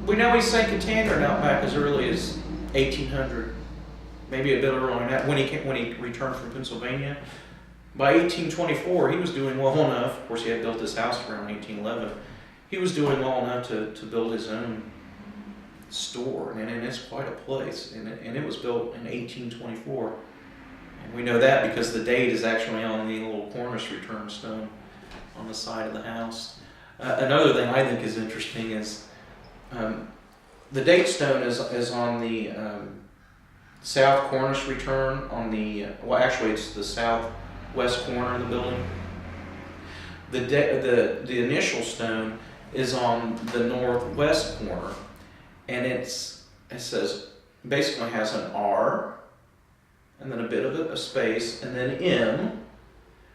We know he sank a tanker out back as early as 1800, maybe a bit earlier than that, when he returned from Pennsylvania. By 1824, he was doing well enough. Of course, he had built his house around 1811. He was doing well enough to build his own store, and it's quite a place. And it was built in 1824. And we know that because the date is actually on the little cornice return stone on the side of the house. Another thing I think is interesting is the date stone is on the south cornice return on the, well, actually it's the southwest corner of the building. The initial stone is on the northwest corner, and it says, basically has an R, and then a bit of a space, and then M,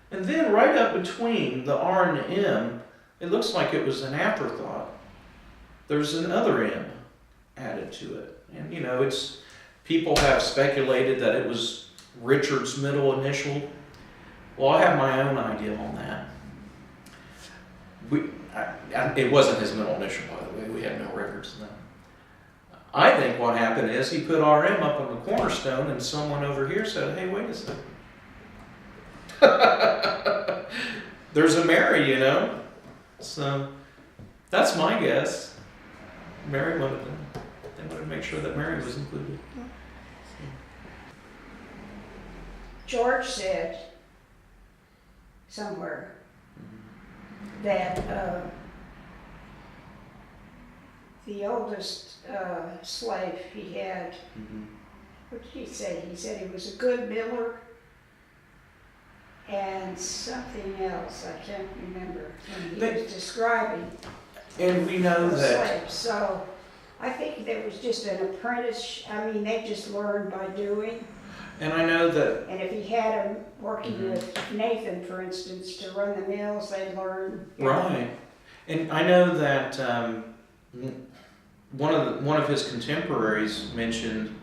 and then right up between the R and the M, it looks like it was an afterthought. There's another M added to it, and people have speculated that it was Richard's middle initial. Well, I have my own idea on that. It wasn't his middle initial, by the way. We have no records of that. I think what happened is he put RM up on the cornerstone, and someone over here said, "Hey, wait a second. There's a Mary, So that's my guess. Mary they wanted to make sure that Mary was included. George said somewhere that the oldest slave he had, what did he say? He said he was a good miller and something else. I can't remember when he was describing. And we know that. Slaves. So I think there was just an apprentice. I mean, they just learned by doing. And I know that. And if he had them working with Nathan, for instance, to run the mills, they'd learn. Right. And I know that one of his contemporaries mentioned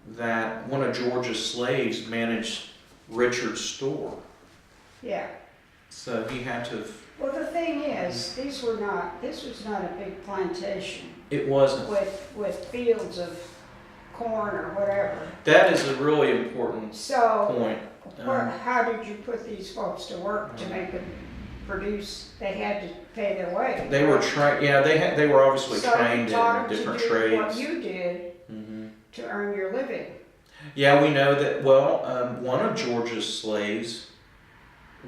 that one of George's slaves managed Richard's store. Yeah. So he had to. Well, the thing is, this was not a big plantation. It wasn't. With fields of corn or whatever. That is a really important point. How did you put these folks to work to make them produce? They had to pay their way. They were trained. Yeah, they were obviously trained in different to do trades. What you did to earn your living. Yeah, we know that. Well, one of George's slaves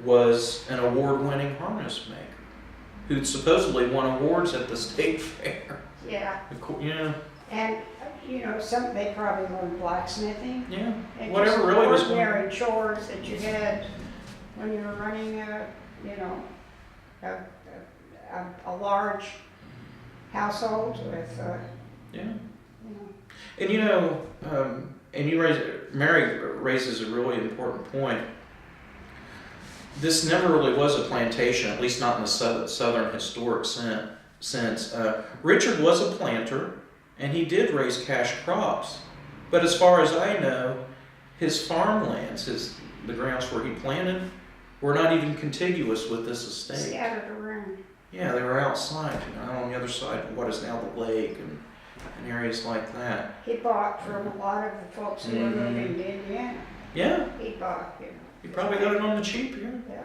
was an award-winning harness maker who supposedly won awards at the state fair. Yeah. Yeah. And they probably learned blacksmithing. Yeah. And Whatever really was ordinary chores that you had when you were running a large household with. Yeah. And Mary raises a really important point. This never really was a plantation, at least not in the southern historic sense. Richard was a planter, and he did raise cash crops. But as far as I know, his farmlands, the grounds where he planted, were not even contiguous with this estate. Scattered around. Yeah, they were outside, on the other side of what is now the lake and areas like that. He bought from a lot of the folks who were moving to Indiana. Yeah. He bought. You probably got it on the cheap here. Yeah.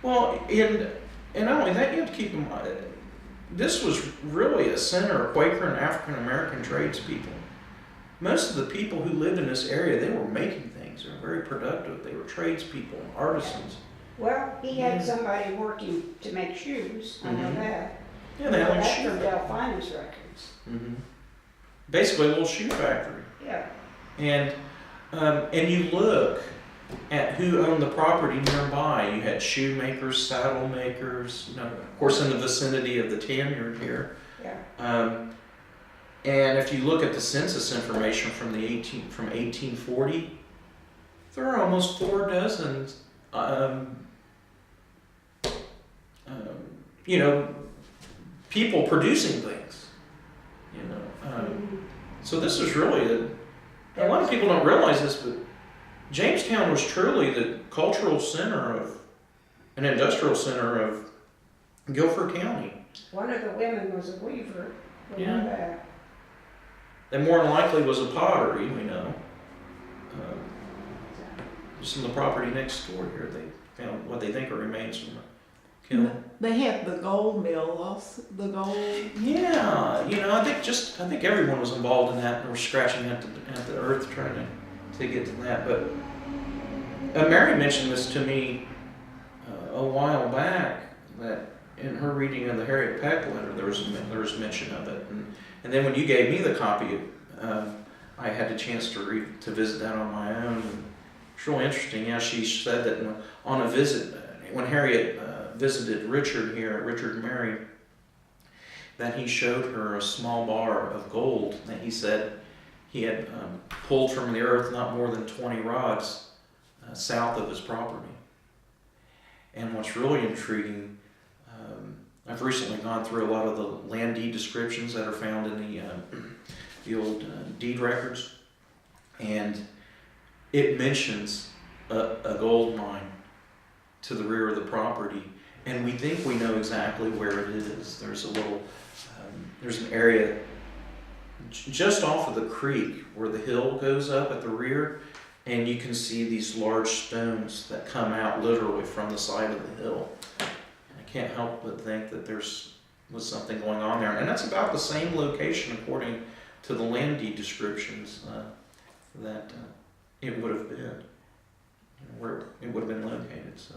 Well, and not only that, you have to keep in mind, this was really a center of Quaker and African American tradespeople. Most of the people who lived in this area, they were making things. They were very productive. They were tradespeople and artisans. Well, he had somebody working to make shoes. I know that. Yeah, they had that's shoe from Delphina's records. Basically a little shoe factory. Yeah. And you look at who owned the property nearby. You had shoemakers, saddle makers, of course in the vicinity of the Tanyard here. Yeah. And if you look at the census information from 1840, there are almost 4 dozen people producing things. So this is really a lot of people don't realize this, but Jamestown was truly the cultural center of an industrial center of Guilford County. One of the women was a weaver We Yeah. know that. That more than likely was a pottery, we know. Just on the property next door here, they found what they think are remains from a kiln. They had the gold mill, also, the gold. Yeah, I think everyone was involved in that, and were scratching at the earth trying to get to that. But Mary mentioned this to me a while back, that in her reading of the Harriet Peck letter, there was mention of it, and then when you gave me the copy, I had the chance to visit that on my own. And it's really interesting. Yeah, she said that on a visit when Harriet visited Richard and Mary, that he showed her a small bar of gold that he said he had pulled from the earth not more than 20 rods south of his property. And what's really intriguing, I've recently gone through a lot of the land deed descriptions that are found in the old deed records, and it mentions a gold mine to the rear of the property, and we think we know exactly where it is. There's there's an area just off of the creek where the hill goes up at the rear, and you can see these large stones that come out literally from the side of the hill. And I can't help but think that was something going on there, and that's about the same location according to the land deed descriptions that it would have been, where it would have been located. So.